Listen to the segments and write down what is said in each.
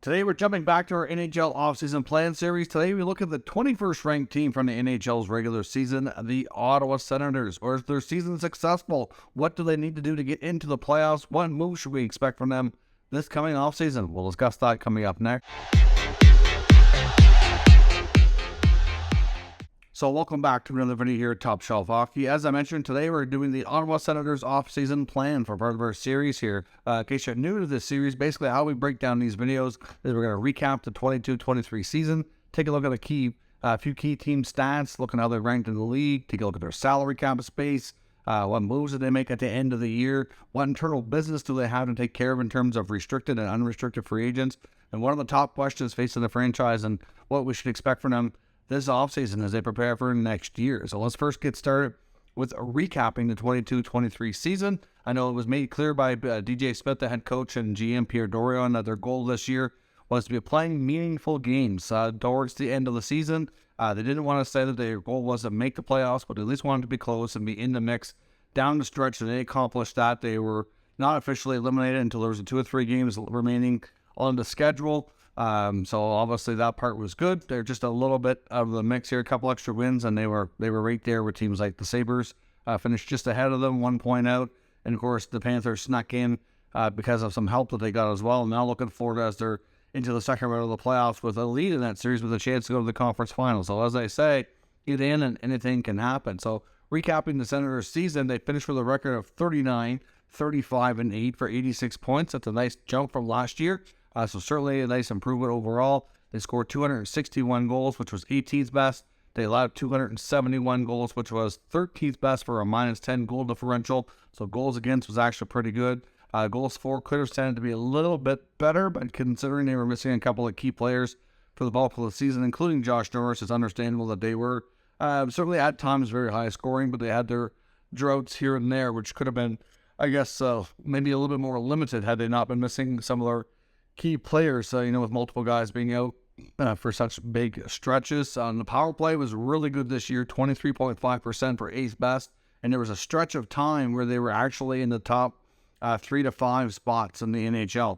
Today we're jumping back to our NHL offseason plan series. Today we look at the 21st ranked team from the NHL's regular season, the Ottawa Senators. Or is their season successful? What do they need to do to get into the playoffs? What move should we expect from them this coming offseason? We'll discuss that coming up next. So welcome back to another video here at Top Shelf Hockey. As I mentioned, today we're doing the Ottawa Senators off-season plan for part of our series here. In case you're new to this series, basically how we break down these videos is we're going to recap the 22-23 season, take a look at a few key team stats, look at how they're ranked in the league, take a look at their salary cap space, what moves did they make at the end of the year, what internal business do they have to take care of in terms of restricted and unrestricted free agents, and what are the top questions facing the franchise and what we should expect from them this offseason as they prepare for next year. So let's first get started with recapping the 22-23 season. I know it was made clear by DJ Smith, the head coach, and GM Pierre Dorion that their goal this year was to be playing meaningful games towards the end of the season. They didn't want to say that their goal was to make the playoffs, but at least wanted to be close and be in the mix down the stretch, and they accomplished that. They were not officially eliminated until there was 2 or 3 games remaining on the schedule. So obviously that part was good. They're just a little bit out of the mix here, a couple extra wins, and they were right there with teams like the Sabres, finished just ahead of them, 1 point out. And of course the Panthers snuck in because of some help that they got as well. Now looking forward as they're into the second round of the playoffs with a lead in that series with a chance to go to the conference finals. So as I say, get in and anything can happen. So recapping the Senators season, they finished with a record of 39, 35, and 8 for 86 points. That's a nice jump from last year. So certainly a nice improvement overall. They scored 261 goals, which was 18th best. They allowed 271 goals, which was 13th best for a -10 goal differential. So goals against was actually pretty good. Goals for could have tended to be a little bit better, but considering they were missing a couple of key players for the bulk of the season, including Josh Norris, it's understandable that they were certainly at times very high scoring, but they had their droughts here and there, which could have been, I guess, maybe a little bit more limited had they not been missing some of their key players, with multiple guys being out for such big stretches. The power play was really good this year, 23.5% for 8th best, and there was a stretch of time where they were actually in the top 3 to 5 spots in the NHL.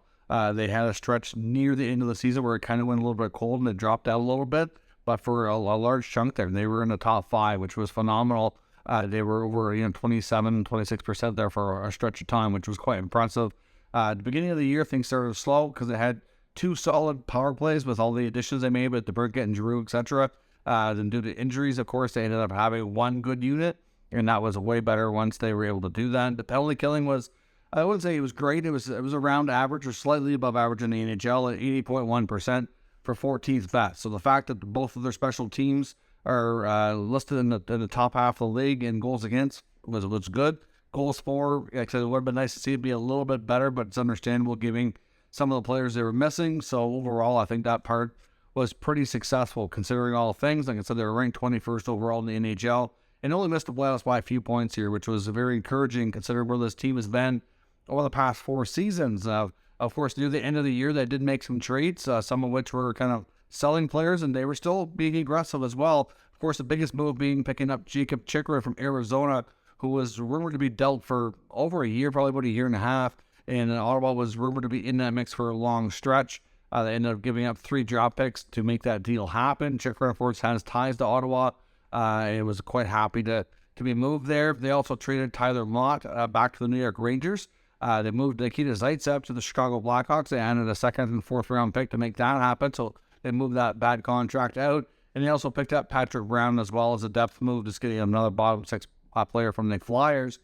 They had a stretch near the end of the season where it kind of went a little bit cold and it dropped out a little bit, but for a large chunk there, they were in the top 5, which was phenomenal. They were over 27, 26% there for a stretch of time, which was quite impressive. At the beginning of the year, things started slow because they had 2 solid power plays with all the additions they made with DeBrincat and Giroux, etc. Then due to injuries, of course, they ended up having 1 good unit, and that was way better once they were able to do that. The penalty killing was, I wouldn't say it was great. It was around average or slightly above average in the NHL at 80.1% for 14th best. So the fact that both of their special teams are listed in the top half of the league in goals against was good. Goals for, like I said, it would have been nice to see it be a little bit better, but it's understandable giving some of the players they were missing. So overall, I think that part was pretty successful considering all things. Like I said, they were ranked 21st overall in the NHL and only missed the playoffs by a few points here, which was very encouraging considering where this team has been over the past 4 seasons. Of course, near the end of the year, they did make some trades, some of which were kind of selling players, and they were still being aggressive as well. Of course, the biggest move being picking up Jakob Chychrun from Arizona, who was rumored to be dealt for over a year, probably about a year and a half, and Ottawa was rumored to be in that mix for a long stretch. They ended up giving up 3 draft picks to make that deal happen. Chychrun, of course, has ties to Ottawa, and was quite happy to be moved there. They also traded Tyler Mott back to the New York Rangers. They moved Nikita Zaitsev to the Chicago Blackhawks. They added a 2nd and 4th round pick to make that happen, so they moved that bad contract out. And they also picked up Patrick Brown as well as a depth move, just getting another bottom 6 player from the Flyers,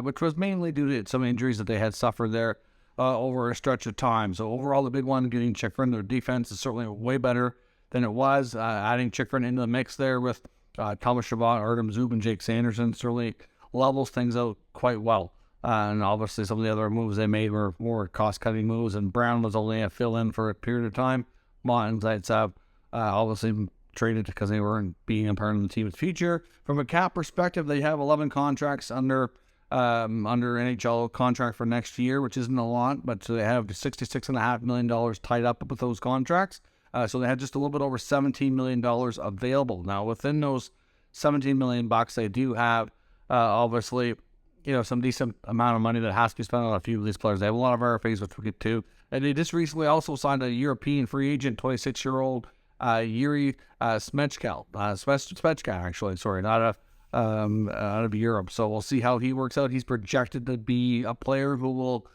which was mainly due to some injuries that they had suffered there over a stretch of time. So overall, the big one getting Chychrun. Their defense is certainly way better than it was. Adding Chychrun into the mix there with Thomas Chabot, Artem Zub, and Jake Sanderson certainly levels things out quite well. And obviously some of the other moves they made were more cost-cutting moves, and Brown was only a fill-in for a period of time. Mott and Zaitsev obviously traded because they weren't being a part of the team's future. From a cap perspective, they have 11 contracts under NHL contract for next year, which isn't a lot, but they have $66.5 million tied up with those contracts. So they had just a little bit over $17 million available. Now, within those $17 million, they do have obviously some decent amount of money that has to be spent on a few of these players. They have a lot of RFAs, which we'll get to. And they just recently also signed a European free agent, 26-year-old Yuri Smechka, actually. Sorry, not out of Europe. So we'll see how he works out. He's projected to be a player who will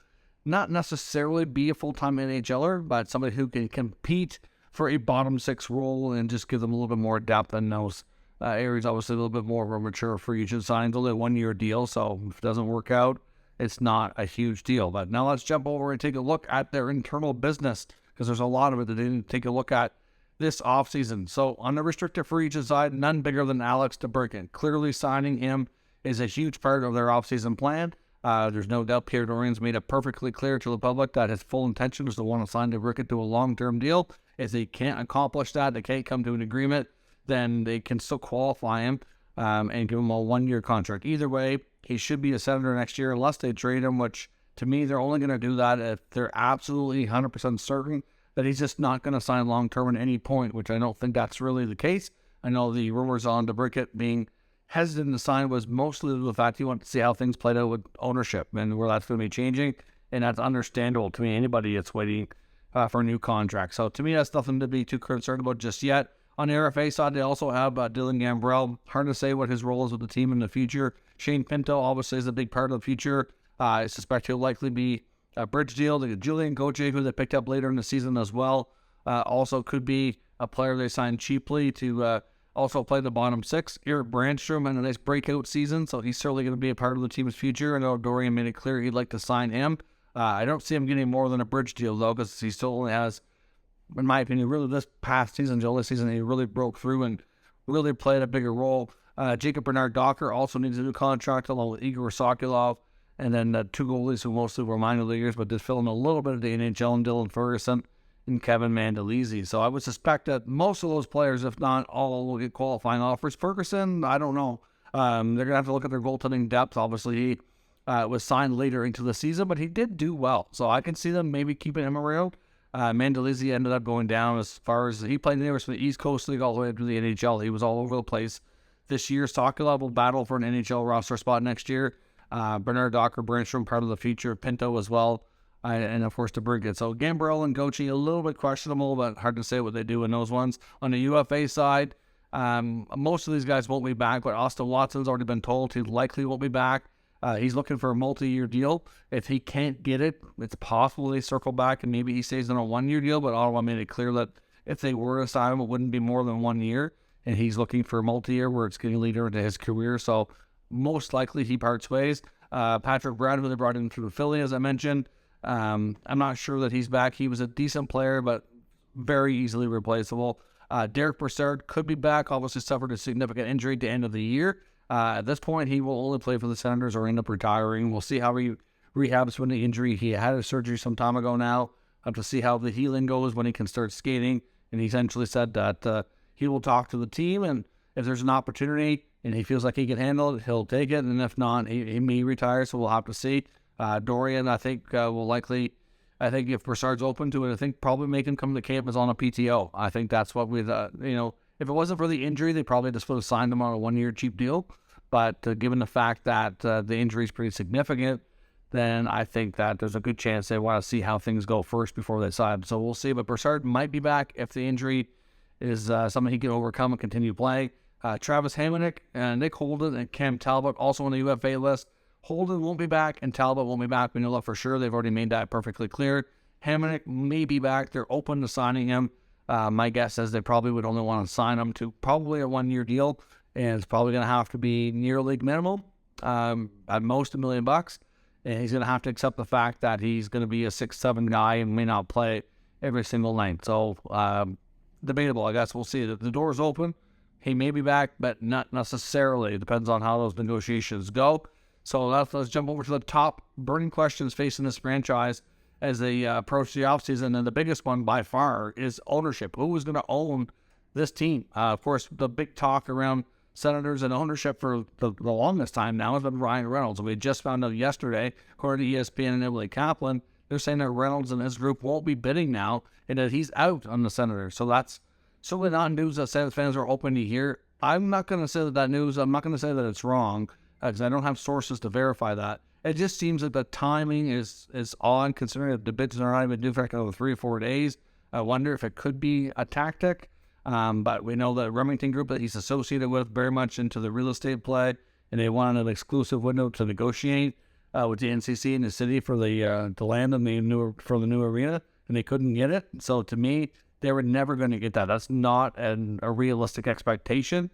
not necessarily be a full-time NHLer, but somebody who can compete for a bottom six role and just give them a little bit more depth in those areas. Obviously, a little bit more of a mature free agent signing. It's only a 1-year deal, so if it doesn't work out, it's not a huge deal. But now let's jump over and take a look at their internal business, because there's a lot of it that they didn't take a look at this offseason. So on the restricted free agent side, none bigger than Alex DeBrincat. Clearly signing him is a huge part of their offseason plan. There's no doubt Pierre Dorian's made it perfectly clear to the public that his full intention is to want to sign DeBrincat to a long-term deal. If they can't accomplish that, they can't come to an agreement, then they can still qualify him and give him a 1-year contract. Either way, he should be a Senator next year unless they trade him, which to me, they're only going to do that if they're absolutely 100% certain that he's just not going to sign long-term at any point, which I don't think that's really the case. I know the rumors on DeBrincat being hesitant to sign was mostly the fact he wanted to see how things played out with ownership and where that's going to be changing, and that's understandable to me. Anybody that's waiting for a new contract. So to me, that's nothing to be too concerned about just yet. On the RFA side, they also have Dylan Gambrell. Hard to say what his role is with the team in the future. Shane Pinto obviously is a big part of the future. I suspect he'll likely be a bridge deal. They got Julian Gauthier, who they picked up later in the season as well. Also could be a player they signed cheaply to also play the bottom six. Eric Brandstrom had a nice breakout season, so he's certainly going to be a part of the team's future. I know Dorian made it clear he'd like to sign him. I don't see him getting more than a bridge deal, though, because he still only has, in my opinion, really this past season, July season, he really broke through and really played a bigger role. Jacob Bernard-Docker also needs a new contract, along with Igor Sokolov. And then 2 goalies who mostly were minor leaguers, but did fill in a little bit of the NHL, and Dylan Ferguson and Kevin Mandolese. So I would suspect that most of those players, if not all, will get qualifying offers. Ferguson, I don't know. They're going to have to look at their goaltending depth. Obviously, he was signed later into the season, but he did do well. So I can see them maybe keeping him around. Mandolese ended up going down as far as he played anywhere from the East Coast League all the way up to the NHL. He was all over the place this year. Sokolov will battle for an NHL roster spot next year. Bernard-Docker, Brandstrom, part of the future. Pinto as well. And of course, DeBrincat. So Gambrell and Gauthier, a little bit questionable, but hard to say what they do in those ones. On the UFA side, most of these guys won't be back, but Austin Watson's already been told he likely won't be back. He's looking for a multi-year deal. If he can't get it, it's possible they circle back and maybe he stays on a 1-year deal, but Ottawa made it clear that if they were to sign him, it wouldn't be more than 1 year, and he's looking for a multi-year where it's getting later into his career. So most likely he parts ways. Patrick Brown, who they brought in through Philly, as I mentioned, I'm not sure that he's back. He was a decent player, but very easily replaceable. Derek Brassard could be back. Obviously suffered a significant injury at the end of the year. At this point, he will only play for the Senators or end up retiring. We'll see how he rehabs from the injury. He had a surgery some time ago now. Have to see how the healing goes when he can start skating. And he essentially said that he will talk to the team, and if there's an opportunity and he feels like he can handle it, he'll take it. And if not, he may retire, so we'll have to see. Dorian, I think, will likely, I think if Brassard's open to it, I think probably make him come to campus on a PTO. I think that's what we'd, if it wasn't for the injury, they probably just would have signed him on a 1-year cheap deal. But given the fact that the injury is pretty significant, then I think that there's a good chance they want to see how things go first before they sign. So we'll see. But Brassard might be back if the injury is something he can overcome and continue playing. Travis Hamonic and Nick Holden and Cam Talbot also on the UFA list. Holden won't be back and Talbot won't be back. We know for sure. They've already made that perfectly clear. Hamonic may be back. They're open to signing him. My guess is they probably would only want to sign him to probably a 1-year deal, and it's probably going to have to be near league minimum, at most $1 million. And he's going to have to accept the fact that he's going to be a 6'7" guy and may not play every single night. So debatable, I guess. We'll see. The door's open. He may be back, but not necessarily. It depends on how those negotiations go. So let's jump over to the top burning questions facing this franchise as they approach the offseason. And the biggest one by far is ownership. Who is going to own this team? Of course, the big talk around Senators and ownership for the longest time now has been Ryan Reynolds. We just found out yesterday, according to ESPN and Emily Kaplan, they're saying that Reynolds and his group won't be bidding now and that he's out on the Senators. So that's certainly not news that Senators fans are open to hear. I'm not going to say that news. I'm not going to say that it's wrong because I don't have sources to verify that. It just seems that the timing is odd, considering that the bids are not even due for like another 3 or 4 days. I wonder if it could be a tactic. But we know the Remington Group that he's associated with very much into the real estate play, and they wanted an exclusive window to negotiate with the NCC in the city for the land and the new arena, and they couldn't get it. So to me, they were never going to get that. That's not a realistic expectation.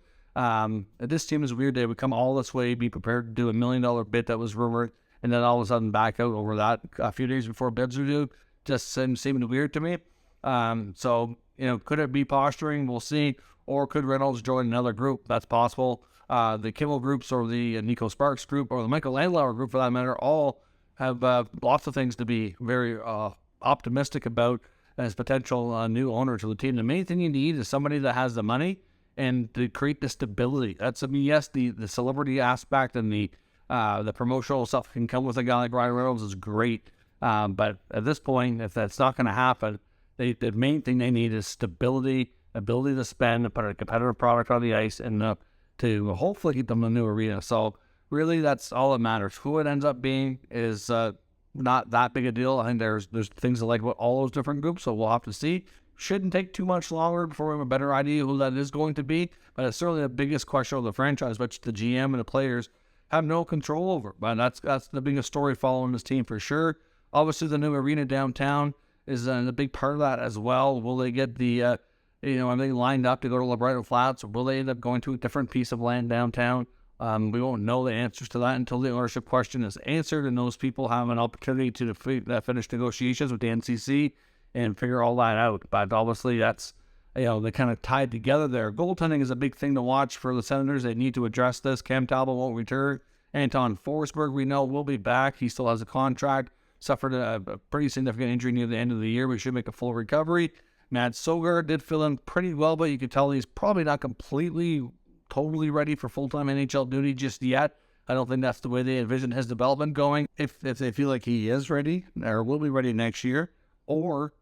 This team is weird. They would come all this way, be prepared to do $1 million bid that was rumored, and then all of a sudden back out over that a few days before bids are due. Just seemed weird to me. So, could it be posturing? We'll see. Or could Reynolds join another group? That's possible. The Kimmel groups or the Nico Sparks group or the Michael Landauer group, for that matter, all have lots of things to be very optimistic about as potential new owners of the team. The main thing you need is somebody that has the money and to create the stability. Yes, the celebrity aspect and the promotional stuff can come with a guy like Ryan Reynolds is great. But at this point, if that's not going to happen, the main thing they need is stability, ability to spend, and put a competitive product on the ice, and to hopefully keep them in the new arena. So really, that's all that matters. Who it ends up being is not that big a deal. I think there's things I like about all those different groups, so we'll have to see. Shouldn't take too much longer before we have a better idea who that is going to be, but it's certainly the biggest question of the franchise, which the GM and the players have no control over. But that's the biggest story following this team for sure. Obviously, the new arena downtown is a big part of that as well. Will they get are they lined up to go to LeBretton Flats, or will they end up going to a different piece of land downtown? We won't know the answers to that until the ownership question is answered, and those people have an opportunity to finish negotiations with the NCC and figure all that out. But obviously, that's, they kind of tied together there. Goaltending is a big thing to watch for the Senators. They need to address this. Cam Talbot won't return. Anton Forsberg, we know, will be back. He still has a contract. Suffered a pretty significant injury near the end of the year. We should make a full recovery. Matt Sogar did fill in pretty well, but you could tell he's probably not totally ready for full-time NHL duty just yet. I don't think that's the way they envision his development going. If they feel like he is ready or will be ready next year, or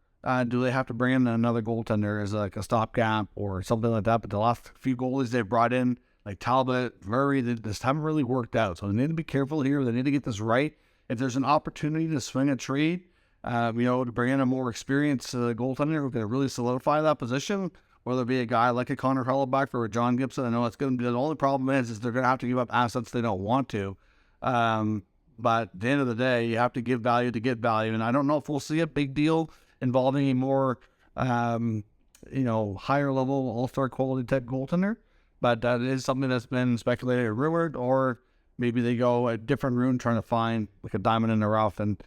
do they have to bring in another goaltender as like a stopgap or something like that? But the last few goalies they've brought in, like Talbot, Murray, they just haven't really worked out. So they need to be careful here. They need to get this right. If there's an opportunity to swing a trade, to bring in a more experienced goaltender who can really solidify that position, whether it be a guy like a Connor Hellebuyck or a John Gibson, I know it's going to be the only problem is they're going to have to give up assets they don't want to. But at the end of the day, you have to give value to get value. And I don't know if we'll see a big deal involving a more, higher level all-star quality type goaltender. But that is something that's been speculated or rumored, or maybe they go a different route trying to find like a diamond in the rough and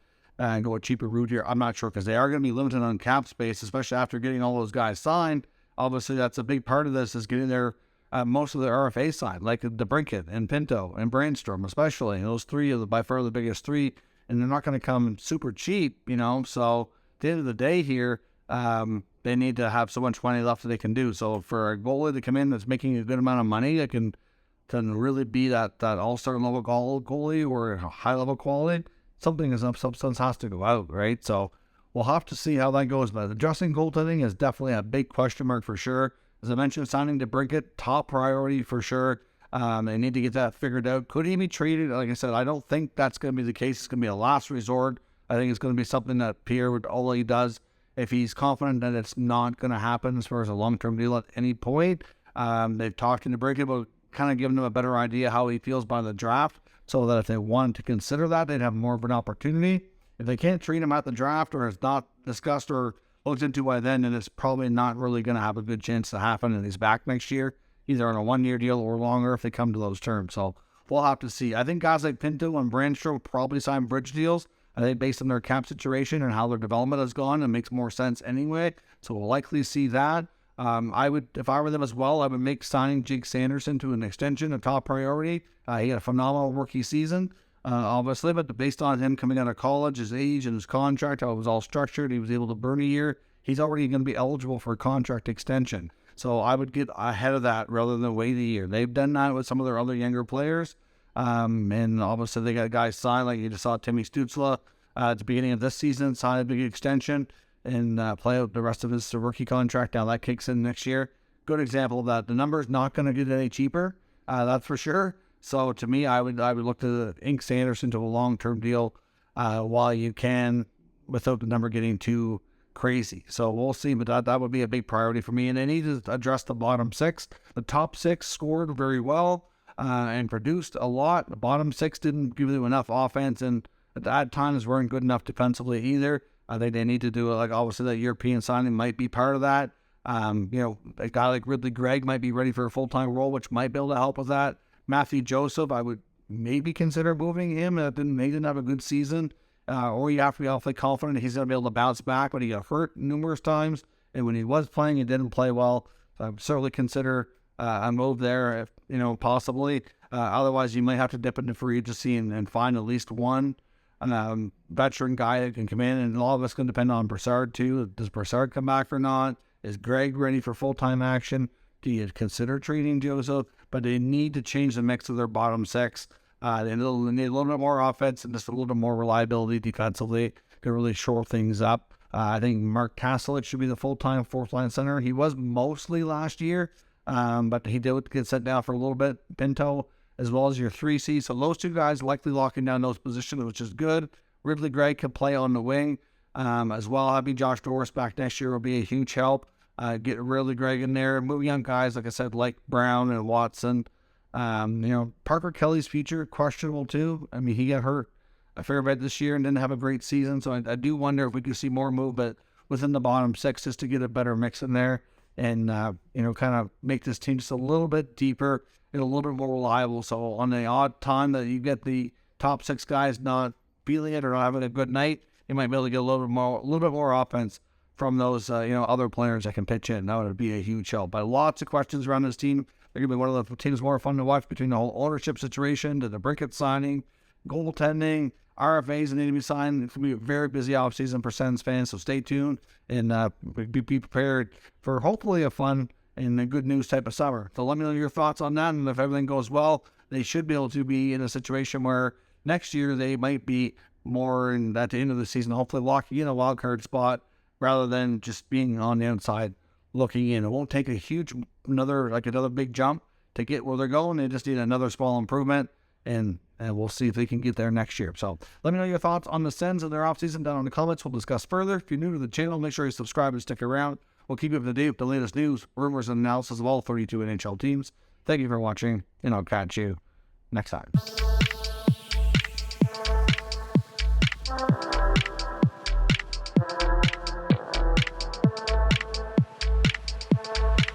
go a cheaper route here. I'm not sure, because they are going to be limited on cap space, especially after getting all those guys signed. Obviously, that's a big part of this is getting their most of the RFA signed, like DeBrincat and Pinto and Brandstrom, especially. Those three are by far the biggest three, and they're not going to come super cheap, So at the end of the day here, they need to have so much money left that they can do. So for a goalie to come in that's making a good amount of money, that can really be that all-star level goalie or a high-level quality, something is of substance has to go out, right? So we'll have to see how that goes. But addressing goaltending is definitely a big question mark for sure. As I mentioned, signing DeBrincat, top priority for sure. They need to get that figured out. Could he be traded? Like I said, I don't think that's going to be the case. It's going to be a last resort. I think it's going to be something that Pierre only does if he's confident that it's not going to happen as far as a long-term deal at any point. They've talked to DeBrincat about kind of giving him a better idea how he feels by the draft, so that if they wanted to consider that, they'd have more of an opportunity. If they can't treat him at the draft, or it's not discussed or looked into by then it's probably not really going to have a good chance to happen, and he's back next year, either on a one-year deal or longer if they come to those terms. So we'll have to see. I think guys like Pinto and Brandstrom probably sign bridge deals. I think based on their cap situation and how their development has gone, it makes more sense anyway. So we'll likely see that. If I were them as well, I would make signing Jake Sanderson to an extension a top priority. He had a phenomenal rookie season, obviously, but based on him coming out of college, his age and his contract, how it was all structured, he was able to burn a year. He's already going to be eligible for a contract extension. So I would get ahead of that rather than wait a year. They've done that with some of their other younger players. And obviously they got guys signed, like you just saw Timmy Stützle at the beginning of this season, sign a big extension and play out the rest of his rookie contract. Now that kicks in next year. Good example of that. The number's not going to get any cheaper, that's for sure. So to me, I would look to ink Sanderson to a long-term deal while you can, without the number getting too crazy. So we'll see, but that would be a big priority for me. And they need to address the bottom six. The top six scored very well and produced a lot. The bottom six didn't give them enough offense, and at times weren't good enough defensively either. I think they need to do it. Like, obviously that European signing might be part of that. A guy like Ridley Gregg might be ready for a full-time role, which might be able to help with that. Matthew Joseph, I would maybe consider moving him. He didn't have a good season. Or you have to be awfully confident he's going to be able to bounce back, but he got hurt numerous times. And when he was playing, he didn't play well. So I would certainly consider a move there, if, possibly. Otherwise, you might have to dip into free agency and find at least one veteran guy that can come in. And a lot of it's going to depend on Brassard, too. Does Brassard come back or not? Is Gregg ready for full-time action? Do you consider trading Joseph? But they need to change the mix of their bottom six. They need a little bit more offense and just a little bit more reliability defensively to really shore things up. I think Mark Kastelich should be the full-time fourth-line center. He was mostly last year, but he did get sent down for a little bit. Pinto, as well as your 3C. So those two guys likely locking down those positions, which is good. Ridley Gregg can play on the wing as well. Having Josh Doris back next year will be a huge help. Get Ridley Gregg in there. Move young guys, like I said, like Brown and Watson. Parker Kelly's future, questionable too. I mean, he got hurt a fair bit this year and didn't have a great season. So I do wonder if we could see more movement within the bottom six just to get a better mix in there and, kind of make this team just a little bit deeper and a little bit more reliable. So on the odd time that you get the top six guys not feeling it or not having a good night, you might be able to get a little bit more offense from those, other players that can pitch in. That would be a huge help. But lots of questions around this team. They're going to be one of the teams more fun to watch between the whole ownership situation, to the Brickett signing, goaltending, RFAs that need to be signed. It's going to be a very busy offseason for Sens fans, so stay tuned and be prepared for hopefully a fun and a good news type of summer. So let me know your thoughts on that, and if everything goes well, they should be able to be in a situation where next year they might be more at the end of the season, hopefully locking in a wild card spot rather than just being on the outside looking in. It won't take another big jump to get where they're going. They just need another small improvement, and we'll see if they can get there next year. So let me know your thoughts on the Sens and their offseason down in the comments. We'll discuss further. If you're new to the channel, make sure you subscribe and stick around. We'll keep you up to date with the latest news, rumors, and analysis of all 32 NHL teams. Thank you for watching, and I'll catch you next time.